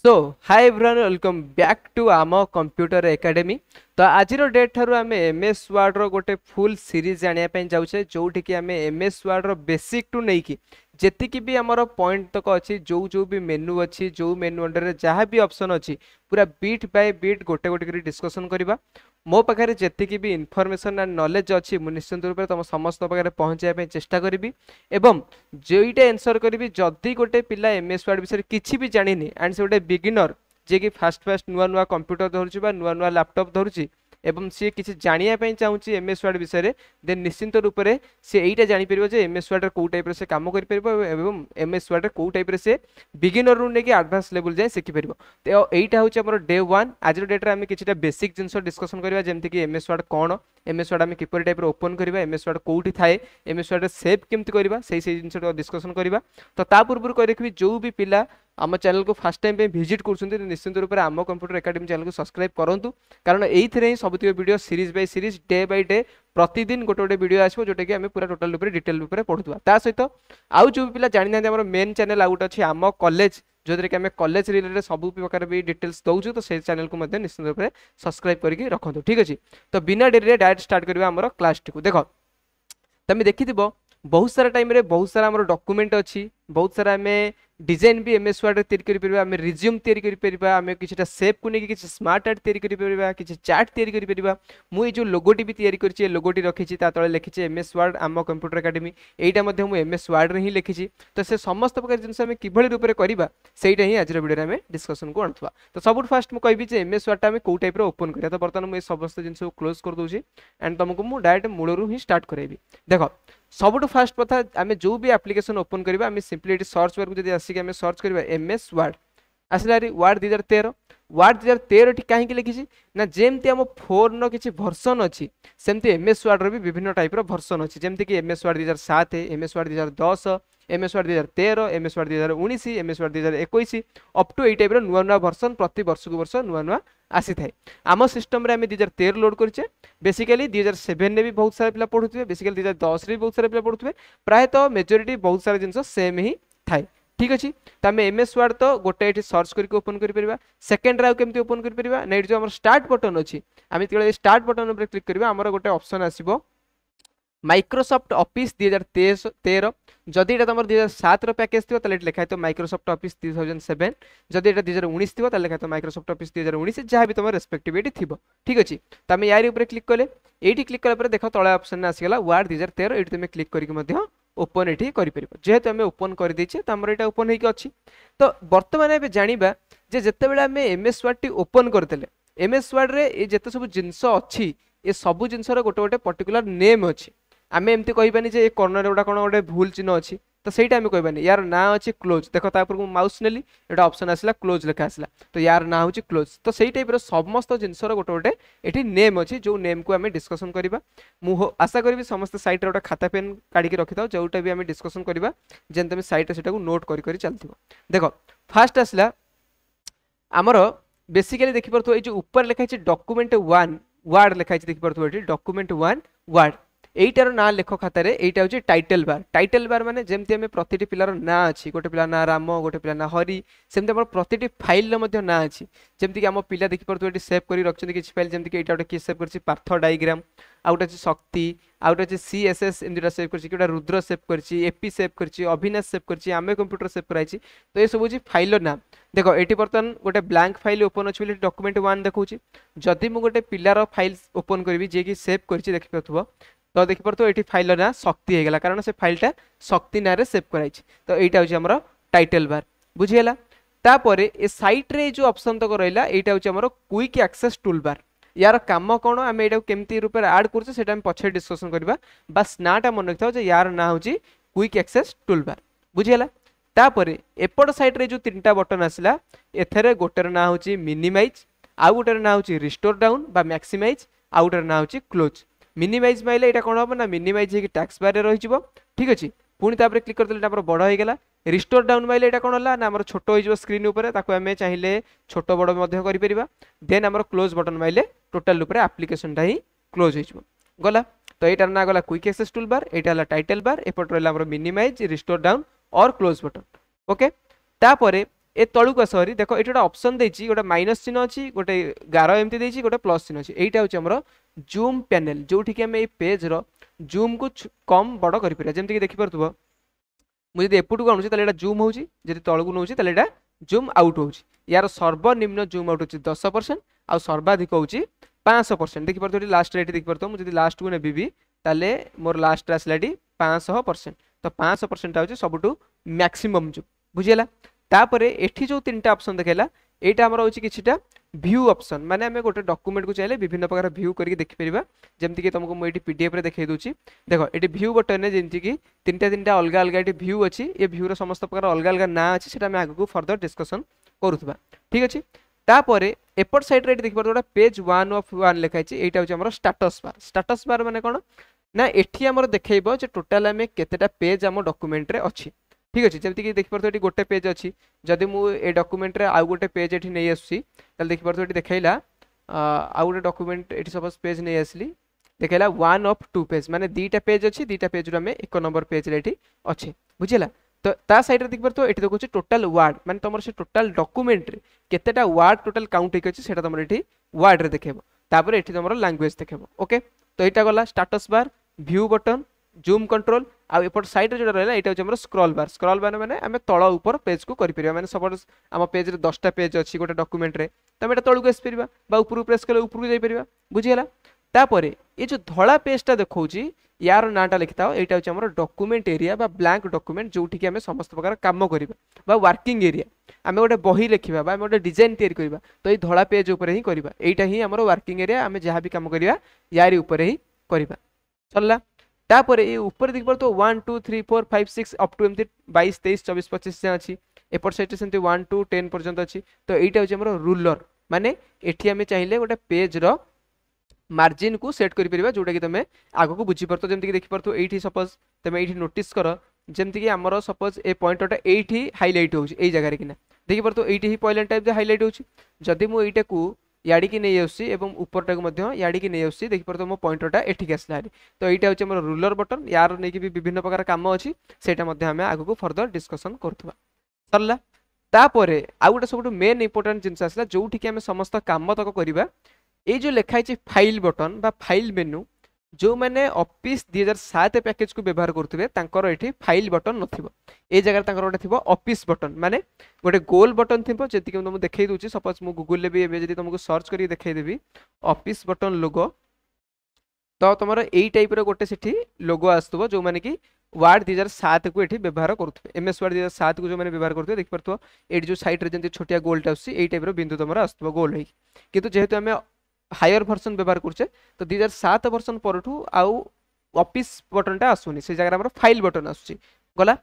So hi everyone welcome back to आम computer academy. तो आज डेट ठारू आम एम एस वर्ड रो गोटे फुल सीरीज जानापी जाऊे जोटि कि आम एम एस वर्ड रो बेसिक टू नहीं जेतिकी भी आमर पॉइंट तक अच्छी जो जो भी मेनू अच्छी जो मेनू अंडर जहाँ भी ऑप्शन अच्छी पूरा बीट बाय बीट गोटे गोटे डिस्कसन करवा। मो पाखे जी भी इनफॉरमेशन एंड नॉलेज अच्छी मुझे निश्चित रूप से तुम समस्त पाखे पहुँचाई चेष्टा करी एवं जोईटा एनसर करी जदि गोटे पिला एम एस वर्ड विषय किसी भी जानी एंड से गोटे बिगिनर जी कि फास्ट फास्ट नुआ नुआ कंप्यूटर धरुची नुआ नुआ लैपटॉप धरुची एवं सी किसी जानापी चाहूँगी एम एस वर्ड विषय देन निश्चिंत रूप से सी यहीटा जापर जे एम एस वर्ड कौ टाइप से कम कर एम एस वर्ड कौ टाइप से बिगिनर रू नहीं आडभांस लेवल जाए शिखिपर। तो यहीटा हूँ डे वन आज डेट्रे आम कि बेसिक जिन डिस्कसन करवा जमीक एम एस वर्ड कौन एम एस वर्ड आम किपर टाइप ओपन करवा एम एस वर्ड कौटी थाए एम एस वर्ड सेव केमती करवा से जिन डिस्कसन करवा। तो ता पूर्व कह रखी जो भी पिला आम चैनल को फास्ट टाइम पे विजिट कर निश्चित रूप से आम कंप्यूटर एकेडमी चैनल को सब्सक्राइब करूँ कारण ये सब video series by series day by day प्रतिदिन गोटे गोटे वीडियो आसो जोटा कि आम पूरा टोटाल डिटेल पढ़ुवा। ता सहित आउ जो पिला जानी ना मेन चैनल आउट अच्छी आम कॉलेज जो कि आम कॉलेज रिलेटेड सब प्रकार भी डिटेल्स दौचु तो से चैनल को निश्चित रूप से सब्सक्राइब करके रखु। ठीक अच्छे तो बिना डेरी डायरेक्ट स्टार्ट करवा आम क्लास टी देख तुम देखी बहुत सारा टाइम रे बहुत सारा आम डॉक्यूमेंट अच्छी बहुत सारा आम डिजाइन भी एम एस वर्ड तैयारी करें रिज्यूम तैयारी करें किसी सेप को लेकिन किसी स्मार्ट आर्ट तैयारी करें किसी चार्ट तैयारी करें मुझे जो लोगोटी भी तैयारी कर लोगोटी रखी तले लिखी एम एस वर्ड आम कंप्यूटर एकेडमी यहीटा मुझे एम एस वर्ड ही लिखी तो से समस्त प्रकार जिन किभली रूप से करवा सहीटा ही आज वीडियो में डिस्कसन को आणुवा। तो सब फास्ट मुझे कहि एम एस वर्ड आम कौ टाइप ओपन करा तो बर्तमान मुझे समस्त जिन क्लोज कर दूसरी एंड तुमको मुझे डायरेक्ट मूलरू ही स्टार्ट कराइबी। देख सबुठ फास्ट कथा आम जो भी एप्लिकेशन ओपन करवा आम सिंपली सर्च बार को आसिक आम सर्च करवा एम एस वर्ड आसला वर्ड 2013 वर्ड 2013 टी कहीं लिखी ना जमती आम फोन किसी भर्सन अच्छी सेमती एम एस वर्ड भी विभिन्न टाइप भर्सन अच्छी जमती कि M S word 2007 M S word 2010 M S word 2013 M S word 2019 M S word 2021 up to यही टाइप नुआ नुआ भर्सन प्रति वर्ष को वर्ष नुआ नुआ आसी थाए। आम सिस्टम रे आम 2013 लोड करें बेसिकली 2007 में भी बहुत सारा पिला पढ़ुवे बेसिकली 2010 भी बहुत सारा पिला पढ़ुवे प्रायतः मेजोरिटी बहुत सारा जिन सेम ही थाए। ठीक अच्छे तो आम एम एस वर्ड तो गोटे ये सर्च करके ओपन कर सेकेंड राउ केमती ओपन कर ना जो आम स्टार्ट बटन अच्छी आम जो स्टार्ट बटन पर क्लिक करवा आमर गोटे ऑप्शन आसो माइक्रोसॉफ्ट ऑफिस 2013 जदि ये तुम 2007 पैकेज थी तो लिखा है माइक्रोसॉफ्ट ऑफिस 2007 जदि ये 2019 थी तो लिखा है माइक्रोसॉफ्ट ऑफिस 2019 जहाँ भी तुम रेस्पेक्टिविटी थी। ठीक अच्छे तो आम यार ऊपर क्लिक कले ये क्लिक कला देख तले ऑप्शन आसीगला वर्ड 2013 ये तुम क्लिक करके ओपन ये जेहेतु आम ओपन कर देचे तो आमर यहाँ ओपन होगी अच्छी। तो बर्तमान एवं जाना जे जिते आम एम एस वर्ड टी ओपन करते एम एस वर्ड रे जिते सब जिनस अच्छी ये सब जिनस गोटे गोटे पर्टिकुलर नेम अच्छी आम एमती कहबानी जे कर्नर गोटा कौन गोटे भूल चिन्ह अच्छी तो सहीटा आम कहबानी यार ना अच्छी क्लोज देख माउस नेली एटा ऑप्शन आसला क्लोज लेखा आसला तो यार ना हूँ क्लोज तो सही टाइप समस्त जिनस गोटे गोटे ये नेम अच्छी जो नेम को आम डिस्कसन करवा मु आशा करी समस्त साइट गोटे खाता पेन काढ़ी रखी था जोटा भी आम डिस्कसन करवा जेन तुम साइट से नोट कर चलती। देख फास्ट आसला आमर बेसिकली देखिपे ये जो ऊपर लिखाई डॉक्यूमेंट 1 वर्ड लिखाई देखिपे डॉक्यूमेंट 1 वर्ड एटार ना लेख खातार यहाँ हूँ टाइटल बार माने जमती आम प्रति पिलार ना अच्छी गोटे पिला ना राम गोटे पिला ना हरि सेमती आम प्रति फाइल ना अच्छी जमती आम पिला देखिपे सेव कर रखते किसी फाइल जमती यहाँ गोटे किए सेव कर पार्थ डायग्राम आउ गोटे शक्ति आउ गोटे CSS एमती सेव कर रुद्र सेव कर एपी सेव कर अविनाश सेव कर आम कंप्यूटर सेव कराई तो ये सब हूँ फाइल नाम। देख ये बर्तमान गोटे ब्लैंक फाइल ओपन अच्छी डॉक्यूमेंट 1 देखा जदि मुझे गोटे पिलार फाइल ओपन करी जी कि सेव कर देखिपे तो देखिपे ये फाइल ना शक्ति होगा कारण से फाइलटा शक्ति ना सेव कराई तो यहाँ हूँ आम टाइटल बार बुझीगला। तापर ए साइट रे जो ऑप्शन तक रहा यहाँ हूँ आम क्विक एक्सेस टूल बार यार काम कौन आम यहाँ केमती रूप में आड कर पछे डिस्कसन करवा बस नाटा मन रखा यार ना हूँ क्विक एक्सेस टूल बार बुझीगला। तापर एपट साइड रे जो 3टा बटन आसला एथरे गोटेर ना हूँ मिनिमाइज आउ गोटेर ना हूँ रिस्टोर डाउन बा मैक्सिमाइज आउ गोटेर ना हूँ क्लोज मिनिमाइज माइले यहाँ कौन हम ना मिनिमाइज होगी टैक्स बार रही ठीक अच्छे पुणी क्लिक करते बड़ होगा रिस्टोर डाउन माइले यहाँ कौन है ना आम छोट हो स्क्रीन उपर आम चाहिए छोट बड़ कर देन आम क्लोज बटन माइले टोटाल आप्लिकेशनटा ही क्लोज हो गला। तो यहाँ ना गला क्विक एक्सेस टूल बार यहाँ टाइटल बार एपट रहा मिनिमाइज रिस्टोर डाउन और क्लोज बटन ओके। तापर ए तलू आस हरी देख ये गोटे ऑप्शन देछि गोटे माइनस चिन्ह अछि गोटे गार एमती देछि गोटे प्लस चिन्ह अछि एटा होछि हमर जूम पैनल जोठी कि हम ए पेज रो जूम को कम बड़ करि परिया जेमति कि देखि परथुबो मु जदि एपुटु आनुछि ताले एटा जूम होउछि जदि तळकु नउछि ताले एटा जूम आउट होउछि यार सर्वनिम्न जूम आउट होछि 10% आ सर्वाधिक होउछि 500% देखि परथु लास्ट रेट देखि परथु मु जदि लास्ट को नेबी ताले मोर लास्ट आसलाडी 500% तो 500% होउछि सबटु मैक्सिमम जूम बुझियला तापरे एठी जो तीनटा ऑप्शन देखेला एटा हमर होउछि किछिटा व्यू ऑप्शन माने हमें गोटे डॉक्यूमेंट को चाहिले विभिन्न प्रकार व्यू करके देखि परिबा जेमति कि तुमको मु एठी पीडीएफ रे देखाइ दोछि देखो एठी व्यू बटन ने जेमति कि तीनटा अलगा अलगा एठी व्यू अछि ए व्यू रो समस्त प्रकार अलगा अलगा ना अछि सेटा हमें आगु को फर्दर डिस्कशन करूथबा ठीक अछि तापरे एपर साइड रे देखि परतोडा पेज 1 ऑफ 1 लिखाइ छि एटा होछि हमर स्टेटस बार माने कोन ना एठी हमर देखैबो जे टोटल हमें केतेटा पेज हम डॉक्यूमेंट रे अछि ठीक अछि जेमति कि देखि परतो एठी गोटे पेज अछि जदि मु ए डॉक्यूमेंट रे आ गोटे पेज एठी नै आसुछि ताले देखि परतो एठी देखाइला आ गोटे डॉक्यूमेंट एठी सपोज पेज नै आसली देखाइला 1 ऑफ 2 पेज माने दीटा पेज अछि दीटा पेज रो हमें एक नंबर पेज रे एठी अछि बुझिला तो ता साइड रे देखि परतो एठी देखुछि टोटल वर्ड माने तमर से टोटल डॉक्यूमेंट रे केतेटा वर्ड टोटल काउंट हेक अछि सेटा तमर एठी वर्ड रे देखेबो तापर एठी तमर लैंग्वेज देखेबो ओके तो एटा गला status bar view button zoom control आ एपट साइड रे जोडा रहला एटा होछ हमर स्क्रॉल बार माने हमें तळ ऊपर पेज को करि परिबा माने सपोज हम पेज रे 10 टा पेज अछि गोटे डॉक्यूमेंट रे त हम एटा तळु को आसी परिबा बा ऊपर प्रेस कले ऊपर को जाई परिबा बुझियला तापरे ए जो धळा पेज टा देखौची यार नाटा लिखिताओ एटा होछ हमर डॉक्यूमेंट एरिया बा ब्लैंक डॉक्यूमेंट जोठी कि हमें समस्त प्रकार काम करिबा बा वर्किंग एरिया हमें गोटे बही लिखिबा बा हमें गोटे डिजाइन तैयार करिबा तो ए धळा पेज ऊपर ही करिबा एटा ही हमर वर्किंग एरिया हमें जहां भी काम करिबा यारी ऊपर ही करिबा चलला तापर ए ऊपर देखि परतो 1 2 3 4 5 6 अप टू एमती 22 23 24 25 जा अछि एपर साइड सेमती 1 2 10 पर्यंत अछि तो एटा होछ हमर रूलर माने एठी हमें चाहिले गोटे पेज रो मार्जिन को सेट करि परिबा जोटा कि तमे आगो को बुझी परतो जेमती कि देखि परतो एठी सपोज तमे एठी नोटिस करो जेमती कि हमरो सपोज ए पॉइंटटा एठी हाइलाइट होउछि एई जगह रे किना देखि परतो एठी ही पॉइंट टाइप जे हाइलाइट होउछि जदि मु एटा को याडी की नै आउछि एवं ऊपर टाक मध्य याडी की नै आउछि देखि परतो मो पॉइंटटा एठी के आसला तो एटा होछि हमर रूलर बटन यार नै कि विभिन्न प्रकार काम अछि सेटा मध्य हमें आगो को फर्दर डिस्कशन करथबा सरला तापरे आ गोटे सबटु मेन इंपोर्टेंट जिंस आसला जोठी कि हमें समस्त काम तक करिबा ए जो लिखाइ छि फाइल बटन बा फाइल मेनू जो मैंने ऑफिस 2007 पैकेज को व्यवहार करथुबे तांकर एठी फाइल बटन नथिबो ए जगह तांकर गोटे थिबो ऑफिस बटन माने गोटे गोल बटन थिबो जेति कि तुम देखाइ दोछि सपोज मु गूगल ले भी एबे जदि तुमको सर्च करी देखाइ देबी ऑफिस बटन लोगो तो तुमर एई टाइप रो गोटे सेठी लोगो आस्तबो जो माने कि वार्ड 2007 को एठी व्यवहार करथुबे एमएस वर्ड 2007 को जो माने व्यवहार करथुबे देख परथो एठी जो साइड रे जेंति छोटिया गोलटा आसी एई टाइप रो बिंदु तुमर आस्तबो गोल होई किंतु जेहेतु हमें हायर वर्जन व्यवहार करछे तो 2007 वर्जन परठू आउ ऑफिस बटनटा आसुनी से जगह हमर फाइल बटन आसुची गला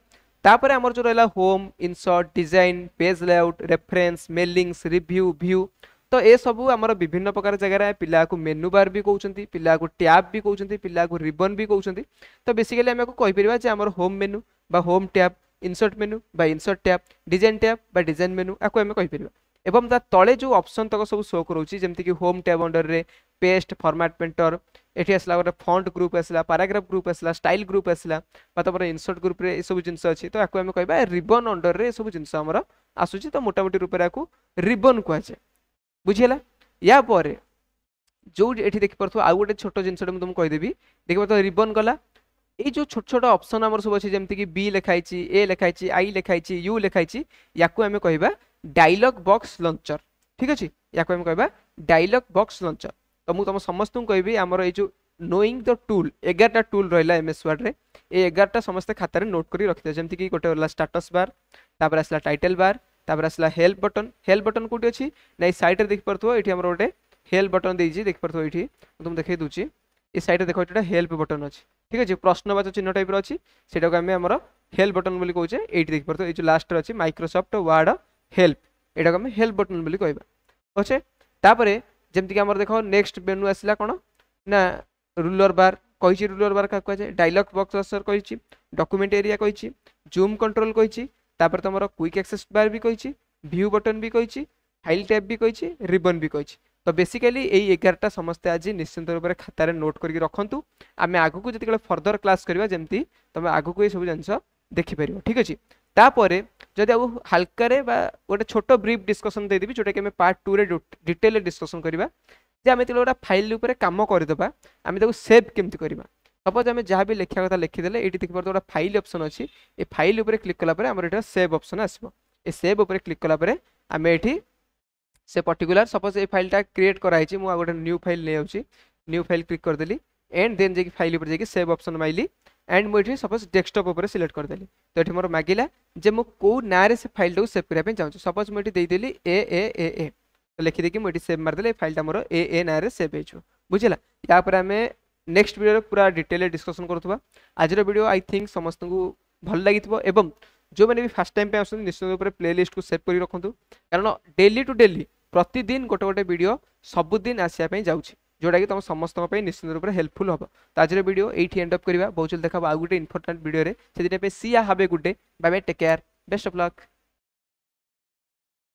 तापर हमर जो रहला home insert design page layout reference mailings review view तो ए सबु हमर विभिन्न प्रकार जगह पिला को मेनू बार भी कहउचंती पिला को टैब भी कहउचंती पिला को रिबन भी कहउचंती तो बेसिकली हम को कहि परिबा जे हमर होम मेनू बा होम टैब इंसर्ट मेनू बा इंसर्ट टैब डिजाइन टैब बा डिजाइन मेनू आको हम कहि परिबा एवं ता तले जो ऑप्शन तक सब शो करूची जेमति कि होम टैब अंडर रे पेस्ट फॉर्मेट पेंटर एठी असला गोटे फॉन्ट ग्रुप असला पैराग्राफ ग्रुप असला स्टाइल ग्रुप असला मतलब इंसर्ट ग्रुप रे ए सब जिंस अछि तो आको हम कहबा रिबन अंडर रे सब जिंस हमर आसुची तो मोटा मोटी रूप रे आको रिबन को आछे बुझियला या परे जो एठी देखि परथो आ गोटे छोटो जिंस हम तुम कहि देबी देखि परथो रिबन गला ए जो छोट छोट ऑप्शन हमर सब अछि जेमति कि बी लिखाइ छि ए लिखाइ छि आई लिखाइ छि यू लिखाइ छि याको हम कहबा डायलॉग बॉक्स लॉन्चर ठीक अछि याको हम कहबा डायलॉग बॉक्स लॉन्चर तो मु तुम समस्त कहबी हमर ए जो नोइंग द टूल 11 टा टूल रहला एमएस वर्ड रे ए 11 टा समस्त खाता रे नोट करी रखिते जेमति कि गोटे रहला स्टेटस बार तापर असला टाइटल बार तापर असला हेल्प बटन कोठी अछि नै साइड रे देख परथो एठी हमर गोटे हेल्प बटन देइ छी देख परथो एठी तुम देखै दुची ए साइड रे देखो एटा हेल्प बटन अछि ठीक अछि प्रश्नवाचक चिन्ह टाइप रो अछि सेटा को हम हमर हेल्प बटन बोली कहउचे एठी देख परथो ए जो लास्ट रे अछि माइक्रोसॉफ्ट वर्ड हेल्प एटा को हम हेल्प बटन बोली कहबा ओछे तापरे जेमति कि हमर देखो नेक्स्ट मेनू आसिला कोन ना रूलर बार कहिछि रूलर बार का कहै डायलॉग बॉक्स असर कहिछि डॉक्यूमेंट एरिया कहिछि जूम कंट्रोल कहिछि तापर तमरो क्विक एक्सेस बार भी कहिछि व्यू बटन भी कहिछि फाइल टैब भी कहिछि रिबन भी कहिछि तो बेसिकली एई 11टा समस्त आज निश्चित रूप से खाता रे नोट करके रखंतु आमे आगु को जति फर्दर क्लास करबा जेमति तमे आगु को ए सब जानस देखि परिबो ठीक अछि तापरे जदि आउ हल्का गोटे छोट ब्रीफ डिस्कसन देदेवी जोटा कि पार्ट 2 रे डिटेल डिस्कसन करवा जे आम गोटे फाइल उपर कम करदे आम सेव केमती करवा सपोज आम जहाँ भी लिखा कथा लिखिदे ये देखिए गोटे फाइल ऑप्शन अच्छी ये फाइल उपर क्लिक कला आम ये सेव ऑप्शन आसो ये सेव उपर क्लिक कला आम ये से पर्टिकुलर सपोज ये फाइलटा क्रिएट कराई मुझे गोटे न्यू फाइल नहीं आउची न्यू फाइल क्लिक करदेली एंड देन जाकि फाइल उपर जाकि सेव ऑप्शन माइली एंड मुझे सपोज डेस्कटॉप उपर सिलेक्ट करदेली तो ये मोर मागिला जे मु को नारे से फाइल टाको सेव करने चाहूँ सपोज मुझे देदेली ए तो लिखिदेकि मुझे सेव मारदेली फाइलटा मोर ए नारे सेव हो बुझला यापर आम नेक्स्ट वीडियो पूरा डिटेल डिस्कसन करुवा आज वीडियो आई थिंक समस्त को भल लगी एवं जो मैंने भी फास्ट टाइम पे आसुन निश्चित रूप से प्लेलिस्ट को सेव कर रखु कारण डेली टू डेली प्रतिदिन गोटे गोटे वीडियो सबुदिन आसापी जाऊँगी जोटा कि तुम समस्त निश्चित रूप से हेल्पफुल हम तो आज वीडियो ये एंड अप करवा बहुत जल्द देखा आउ गोटे इंपोर्टेंट वीडियो से सी have a good day bye bye take care best of luck.